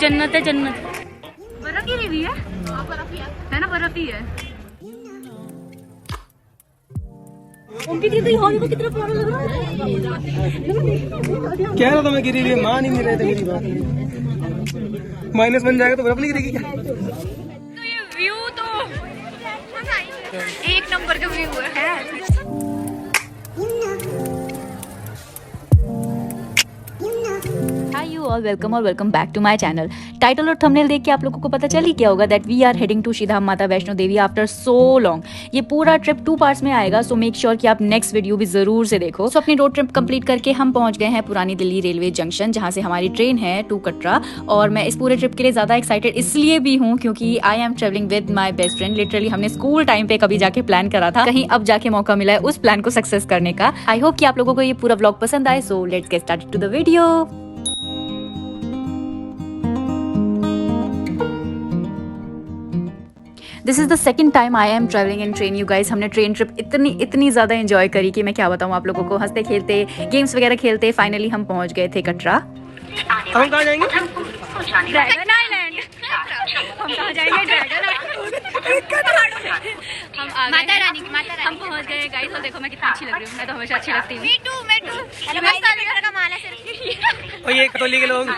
जन्नत है जन्नत। बर्फ गिरी हुई है ना, बर्फ ही है। उनकी चीज़ यहाँ देखो कितना प्यारा लग रहा है। कह रहा था मैं गिरी हुई है, मान ही नहीं रहे थे मेरी बात। माइनस बन जाएगा तो बर्फ नहीं गिरेगी क्या? तो ये व्यू तो एक नंबर का व्यू है। हाय यू ऑल, वेलकम और welcome back to my channel. Title और थंबनेल देख के आप लोगों को पता चल ही क्या होगा that we are heading to Shridham Mata Vaishno Devi after so long. ये पूरा ट्रिप 2 पार्ट्स में आएगा, सो मेक श्योर कि आप नेक्स्ट वीडियो भी जरूर से देखो। सो अपनी रोड ट्रिप कंप्लीट करके हम पहुंच गए हैं पुरानी दिल्ली रेलवे जंक्शन, जहां से हमारी ट्रेन है टू कटरा। और मैं इस पूरे ट्रिप के लिए ज्यादा एक्साइटेड इसलिए भी हूँ क्योंकि I am travelling with my best friend. Literally हमने स्कूल टाइम पे कभी जाके प्लान करा था, कहीं अब जाके मौका मिला है उस प्लान को सक्सेस करने का। आई होप कि आप लोगों को ये पूरा व्लॉग पसंद आए, so let's get started to the video. This is the second time I am travelling in train you guys. हमने ट्रेन ट्रिप इतनी ज़्यादा एंजॉय करी कि मैं क्या बताऊँ आप लोगों को। हंसते खेलते, गेम्स वगैरह खेलते फाइनली हम पहुंच गए थे कटरा। हम कहाँ जाएंगे? Dragon island. हम कहाँ जाएंगे? Dragon island. हम आ गए माता रानी, हम पहुंच गए गाइस। और देखो मैं कितनी अच्छी लग रही हूँ, मैं तो हमेशा अच्छी लगती हूँ। मैं और ये कटोली के लोग,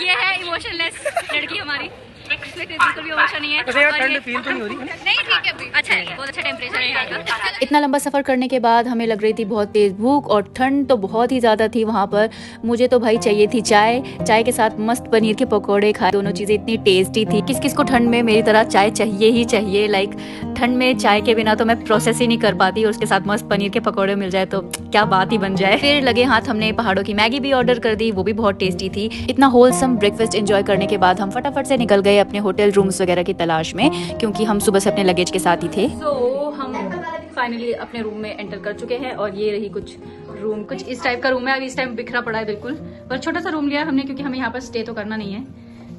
ये है इमोशनलेस लड़की हमारी, इसमें बिल्कुल भी इमोशन नहीं है। ठंड फील तो नहीं हो रही? नहीं ठीक है अभी, अच्छा है, बहुत अच्छा टेम्परेचर है यहाँ का। इतना लंबा सफर करने के बाद हमें लग रही थी बहुत तेज भूख और ठंड तो बहुत ही ज्यादा थी वहाँ पर। मुझे तो भाई चाहिए थी चाय, चाय के साथ मस्त पनीर के पकौड़े खाए। दोनों चीजें इतनी टेस्टी थी। किस किस को ठंड में मेरी तरह चाय चाहिए ही चाहिए। लाइक ठंड में चाय के बिना तो मैं प्रोसेस ही नहीं कर पाती, और उसके साथ मस्त पनीर के पकौड़े मिल जाए तो क्या बात ही बन जाए। फिर लगे हाथ हमने पहाड़ों की मैगी भी ऑर्डर कर दी, वो भी बहुत टेस्टी थी। इतना होलसम ब्रेकफास्ट एंजॉय करने के बाद हम फटाफट से निकल गए अपने होटल रूम्स वगैरह की तलाश में, क्योंकि हम सुबह से अपने लगेज के साथ ही थे। हम फाइनली अपने रूम में एंटर कर चुके हैं और ये रही कुछ रूम, कुछ इस टाइप का रूम है। अभी इस टाइम बिखरा पड़ा है बिल्कुल, पर छोटा सा रूम लिया हमने क्योंकि हमें यहाँ पर स्टे तो करना नहीं है,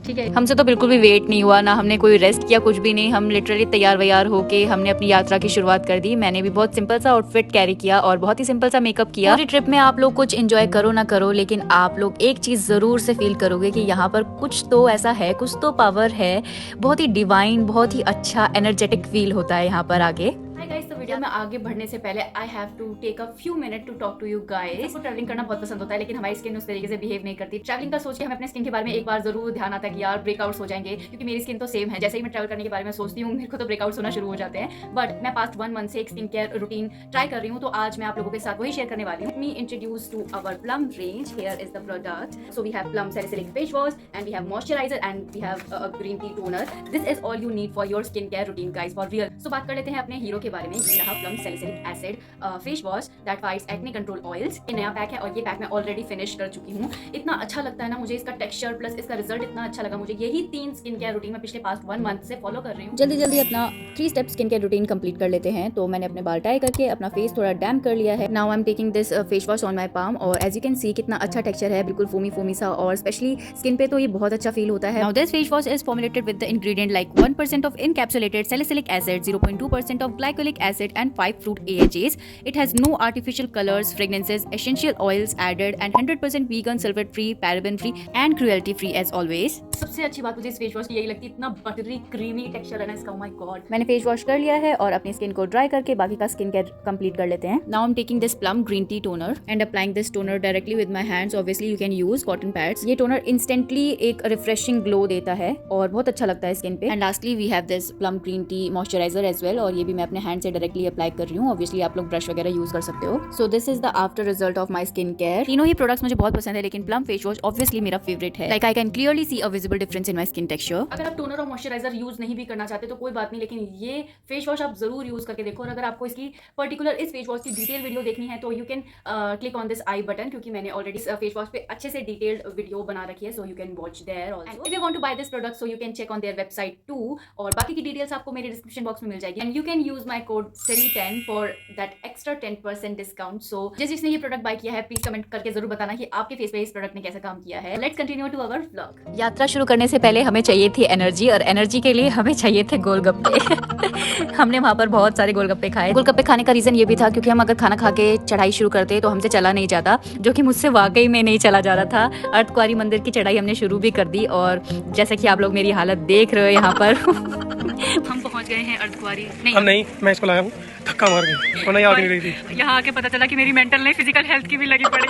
ठीक है। हमसे तो बिल्कुल भी वेट नहीं हुआ, ना हमने कोई रेस्ट किया, कुछ भी नहीं। हम लिटरली तैयार वैयार होके हमने अपनी यात्रा की शुरुआत कर दी। मैंने भी बहुत सिंपल सा आउटफिट कैरी किया और बहुत ही सिंपल सा मेकअप किया। पूरी ट्रिप में आप लोग कुछ एंजॉय करो ना करो, लेकिन आप लोग एक चीज जरूर से फील करोगे कि यहाँ पर कुछ तो ऐसा है, कुछ तो पावर है। बहुत ही डिवाइन, बहुत ही अच्छा एनर्जेटिक फील होता है यहाँ पर आगे। हाय गाइस, तो वीडियो में आगे बढ़ने से पहले I have to take a few minute to talk to you guys. सबको ट्रैवलिंग करना बहुत पसंद होता है, लेकिन हमारी स्किन उस तरीके से बिहेव नहीं करती। ट्रैवलिंग का सोच के हमें अपने स्किन के बारे में एक बार जरूर ध्यान आता है कि यार ब्रेकआउट्स हो जाएंगे, क्योंकि मेरी स्किन तो सेम है। जैसे ही मैं ट्रैवल करने के बारे में सोचती हूँ मेरे को तो ब्रेकआउट्स होना शुरू हो जाते हैं। बट मैं पास्ट 1 मंथ से एक स्किन केयर रूटीन ट्राई कर रही हूँ, तो आज मैं आप लोगों के साथ वही शेयर करने वाली हूँ। Me introduce to our Plum range. Here is the product. So we have Plum salicylic face wash and we have moisturiser and we have a green tea toner. This is all you need for your skin care routine guys, for real. So बात कर लेते हैं अपने hero के बारे में। ये रहा plum salicylic acid face wash that fights acne control oils. ये नया पैक है और ये पैक मैं ऑलरेडी फिनिश कर चुकी हूँ। इतना अच्छा लगता है ना मुझे, इसका टेक्सचर प्लस इसका रिजल्ट इतना अच्छा लगा मुझे। यही 3 स्किन केयर रूटीन मैं पिछले पास्ट 1 मंथ से फॉलो कर रही हूँ। जल्दी अपना 3 step skin care routine complete कर लेते हैं। तो मैंने अपने बाल टाई करके अपना फेस थोड़ा डैम्प कर लिया है। Now I am taking this face wash on my palm, और एज यू कैन सी कितना अच्छा टेक्सचर है, बिल्कुल फोमी सा, और स्पेशली स्किन पे तो ये बहुत अच्छा फील होता है। Now this face wash is formulated with the ingredient like 1% of encapsulated salicylic acid, 0.2% of glycolic acid and 5 fruit AHAs. It has no artificial colors, fragrances, essential oils added and 100% vegan, sulfate free, paraben free and cruelty free as always. सबसे अच्छी बात मुझे इस face wash की यही लगती है, इतना बटरी क्रीमी टेक्सचर है ना इसका। Oh my god। मैंने फेस वॉश कर लिया है और अपनी स्किन को ड्राई करके बाकी का स्किन केयर कंप्लीट कर लेते हैं। Now I'm taking this plum green tea toner and applying this toner directly with my hands. Obviously you can use cotton pads. ये टोनर इंस्टेंटली एक रिफ्रेशिंग ग्लो देता है और बहुत अच्छा लगता है स्किन पे। And lastly we have this plum green tea moisturiser as well, और ये भी मैं अपने हैंड से डायरेक्टली अप्लाई कर रही हूँ। ऑब्वियसली आप लोग ब्रश वगैरह यूज कर सकते हो। So this is the after result of my skin care. तीनों ही प्रोडक्ट्स मुझे बहुत पसंद है, लेकिन प्लम फेस वॉश ऑब्वियसली मेरा फेवरेट है। Like I can clearly see a visible difference in my skin texture. अगर आप टोनर और मॉइस्चराइजर यूज नहीं भी करना चाहते तो कोई बात नहीं, लेकिन ये फेस वॉश आप जरूर यूज करके देखो। और अगर आपको इसकी पर्टिकुलर इस फेस वॉश की डिटेल वीडियो देखनी है तो you can click on this I button, क्योंकि मैंने ऑलरेडी फेस वॉश पे अच्छे से डिटेल्ड वीडियो बना रखी है। So you can watch there also. If you want to buy this product so you can check on their website too, और बाकी की डिटेल्स आपको मेरे डिस्क्रिप्शन बॉक्स में मिल जाएगी। And you can use my code SIRI10 for that extra 10% discount. So जिसने ये प्रोडक्ट बाय किया है प्लीज कमेंट करके जरूर बताना कि आपके फेस पे इस प्रोडक्ट ने कैसा काम किया है। Let's continue to our vlog. यात्रा शुरू करने से पहले हमें चाहिए थी एनर्जी, और एनर्जी के लिए हमें चाहिए थे गोलगप्पे। हमने वहाँ पर बहुत सारे गोलगप्पे खाए। गोलगप्पे खाने का रीजन ये भी था क्योंकि हम अगर खाना खा के चढ़ाई शुरू करते तो हमसे चला नहीं जाता, जो कि मुझसे वाकई में नहीं चला जा रहा था। अर्धकुंवारी मंदिर की चढ़ाई हमने शुरू भी कर दी, और जैसे कि आप लोग मेरी हालत देख रहे हो यहाँ पर हम पहुँच गए हैं अर्धकुंवारी। नहीं, मैं इसको लाया हूँ धक्का मार के, वरना ये आ नहीं रही थी। यहाँ आके पता चला कि मेरी मेंटल नहीं फिजिकल हेल्थ की भी लगी पड़ी।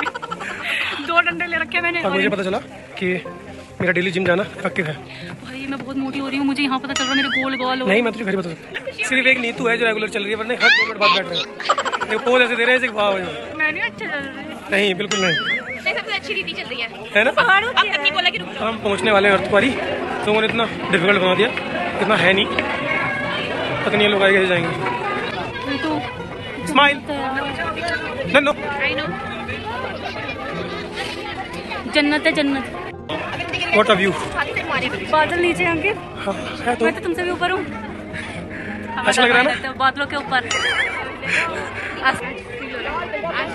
2 डंडे ले रखे मैंने। और मुझे पता चला कि मेरा डेली जिम जाना इफेक्टिव है। भाई मैं बहुत मोटी हो रही हूँ, मुझे यहाँ पता चल रहा है मेरे गोल गोल। नहीं, मैं तुझे घर बता सकता। सिर्फ एक नीतू है जो रेगुलर चल रही है, वरना हर 2 मिनट बाद बैठ रहे हैं। देखो पोज ऐसे दे रहे हैं जैसे वाह वाह। मैं नहीं अच्छा चल रही। नहीं, बिल्कुल नहीं, सबसे अच्छी रीति चल रही है ना। अब नहीं बोला कि रुक जाओ। हम पहुँचने वाले हैं अर्धकुंवारी, तो उन्होंने इतना डिफिकल्ट बना दिया, इतना है नहीं, पता नहीं लोग आगे कैसे जाएंगे। Smile no. जन्नत है जन्नत। What a view. बादल नीचे होंगे। हाँ, है तो मैं तो तुमसे भी ऊपर हूँ। अच्छा लग रहा है ना? बादलों के ऊपर। आज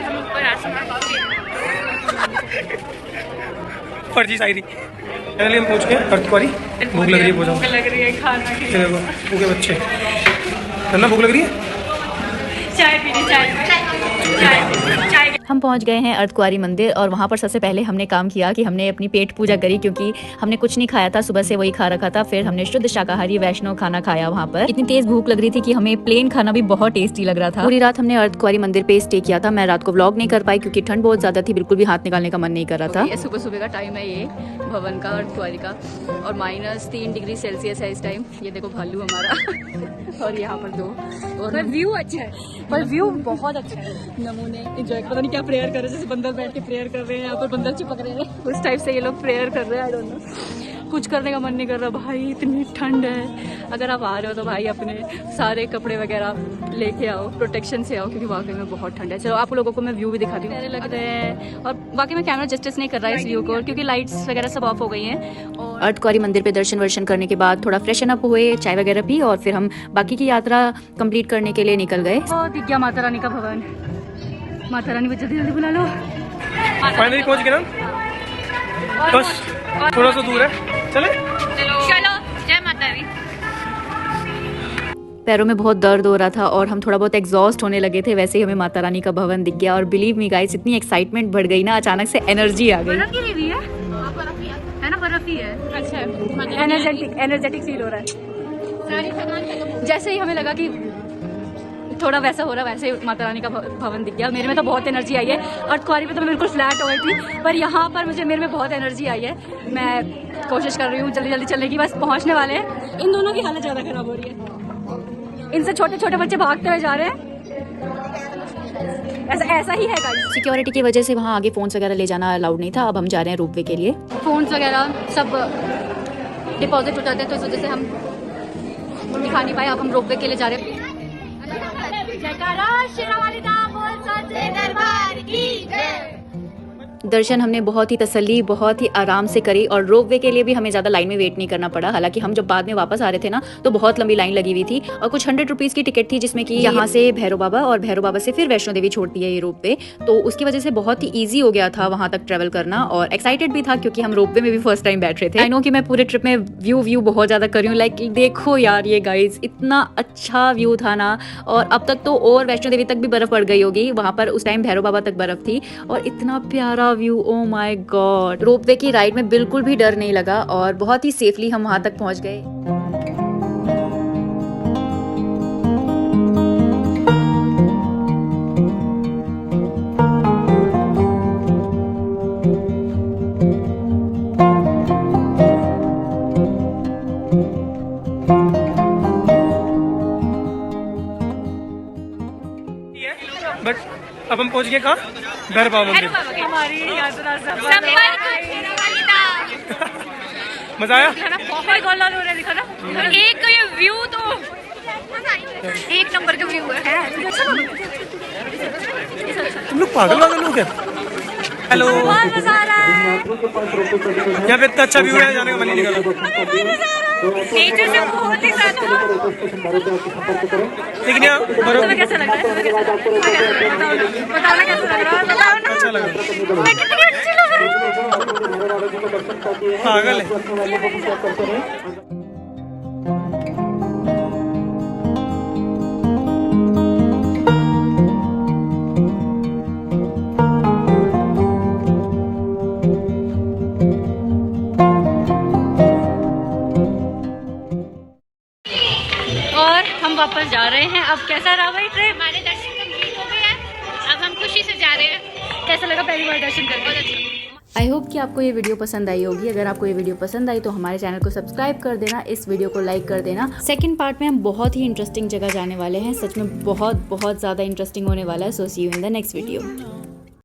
हम ऊपर फर्जी शायरी। फाइनली हम पहुँच गए अर्धकुंवारी। भूख लग रही है, बहुत लग रही है खाना की। देखो भूखे बच्चे, है ना, भूख लग रही है। चाय पीनी, चाय। हम पहुंच गए हैं अर्धकुंवारी मंदिर, और वहाँ पर सबसे पहले हमने काम किया कि हमने अपनी पेट पूजा करी, क्योंकि हमने कुछ नहीं खाया था, सुबह से वही खा रखा था। फिर हमने शुद्ध शाकाहारी वैष्णव खाना खाया वहाँ पर। इतनी तेज भूख लग रही थी कि हमें प्लेन खाना भी बहुत टेस्टी लग रहा था। पूरी रात हमने अर्धकुंवारी मंदिर पे स्टे किया था। मैं रात को व्लॉग नहीं कर पाई क्योंकि ठंड बहुत ज्यादा थी, बिल्कुल भी हाथ निकालने का मन नहीं कर रहा था। सुबह सुबह का टाइम है ये भवन का, अर्धकुंवारी का, और -3 डिग्री सेल्सियस है इस टाइम। ये देखो भालू हमारा और यहाँ पर 2, और व्यू अच्छा है, पर व्यू बहुत अच्छा है। नमूने एंजॉय, पता नहीं क्या प्रेयर कर रहे हैं, जैसे बंदर बैठ के प्रेयर कर रहे हैं, यहाँ पर बंदर चिपक रहे हैं, उस टाइप से ये लोग प्रेयर कर रहे हैं। आई डोंट नो, कुछ करने का मन नहीं कर रहा भाई, इतनी ठंड है। अगर आप आ रहे हो तो भाई अपने सारे कपड़े वगैरह लेके आओ, प्रोटेक्शन से आओ, क्योंकि वाकई में बहुत ठंड है। चलो आप लोगों को मैं व्यू भी दिखाती हूँ। प्यारे लग रहे हैं, और बाकी में कैमरा जस्टिस नहीं कर रहा है इस व्यू को, क्योंकि लाइट्स वगैरह सब ऑफ हो गई हैं। और अर्धकुंवारी मंदिर पे दर्शन वर्शन करने के बाद थोड़ा फ्रेशन अप हुए, चाय वगैरह पी, और फिर हम बाकी की यात्रा कंप्लीट करने के लिए निकल गए। दिख गया माता रानी का भवन। माता रानी को जल्दी जल्दी बुला लो। फाइनली पहुंच गए ना, बस थोड़ा सा दूर है। चले चलो, जय माता दी। पैरों में बहुत दर्द हो रहा था और हम थोड़ा बहुत एग्जॉस्ट होने लगे थे, वैसे ही हमें माता रानी का भवन दिख गया। और बिलीव मी गाइस, इतनी एक्साइटमेंट बढ़ गई ना, अचानक से एनर्जी आ गई। बर्फ गिरी हुई है ना, बर्फ ही है। अच्छा, एनर्जेटिक फील हो रहा है। जैसे ही हमें लगा कि थोड़ा वैसा हो रहा, वैसे माता रानी का भवन दिख गया। मेरे में तो बहुत एनर्जी आई है। अर्धकुंवारी में तो मैं बिल्कुल फ्लैट हो गई थी, पर यहाँ पर मेरे में बहुत एनर्जी आई है। मैं कोशिश कर रही हूँ जल्दी जल्दी चलने की, बस पहुँचने वाले हैं। इन दोनों की हालत ज़्यादा खराब हो रही है, इनसे छोटे छोटे बच्चे भागते हुए जा रहे हैं। ऐसा ही है गाइस। सिक्योरिटी की वजह से वहाँ आगे फोन्स वगैरह ले जाना अलाउड नहीं था। अब हम जा रहे हैं रोपवे के लिए। फोन्स वगैरह सब डिपॉजिट हो जाते हैं, तो इस वजह से हम दिखा नहीं पाए। अब हम रोपवे के लिए जा रहे हैं। दर्शन हमने बहुत ही तसल्ली, बहुत ही आराम से करी, और रोपवे के लिए भी हमें ज़्यादा लाइन में वेट नहीं करना पड़ा। हालांकि हम जब बाद में वापस आ रहे थे ना, तो बहुत लंबी लाइन लगी हुई थी, और कुछ 100 रुपीज़ की टिकट थी, जिसमें कि यहाँ से भैरव बाबा और भैरव बाबा से फिर वैष्णो देवी छोड़ती है ये रोपवे। तो उसकी वजह से बहुत ही ईजी हो गया था वहाँ तक ट्रेवल करना, और एक्साइटेड भी था क्योंकि हम रोपवे में भी फर्स्ट टाइम बैठ रहे थे। आई नो कि मैं पूरे ट्रिप में व्यू बहुत ज़्यादा कर रही हूँ। लाइक देखो यार ये गाइज, इतना अच्छा व्यू था ना। और अब तक तो और वैष्णो देवी तक भी बर्फ पड़ गई होगी, वहाँ पर उस टाइम भैरव बाबा तक बर्फ थी, और इतना प्यारा view, oh my God. Ropeway की राइड में बिल्कुल भी डर नहीं लगा, और बहुत ही सेफली हम वहां तक पहुंच गए। बट अब हम पहुंच गए कहाँ? भैरव बाबा मंदिर। हमारी यात्रा मजा आया? बहुत गोल्डन हो रहा है, दिखा ना। एक ये व्यू तो एक नंबर का व्यू है। तुम लोग पागल हो क्या? हेलो, मजा आ रहा है। यहाँ पे इतना अच्छा व्यू है, जाने का मन ही नहीं कर रहा। नेचर से बहुत ही ज्यादा। लेकिन यहाँ तुम्हें कैसा लग रहा है? बताओ ना कैसा लग रहा है। अच्छा लगा। कितनी अच्छी लग पागल है। और हम वापस जा रहे हैं। अब कैसा रहा भाई ट्रिप? हमारे दर्शन कंप्लीट हो गए हैं, अब हम खुशी से जा रहे हैं। कैसा लगा पहली बार दर्शन करके? आई होप कि आपको ये वीडियो पसंद आई होगी। अगर आपको ये वीडियो पसंद आई तो हमारे चैनल को सब्सक्राइब कर देना, इस वीडियो को लाइक कर देना। सेकंड पार्ट में हम बहुत ही इंटरेस्टिंग जगह जाने वाले हैं, सच में बहुत ज़्यादा इंटरेस्टिंग होने वाला है। So see you in the next video.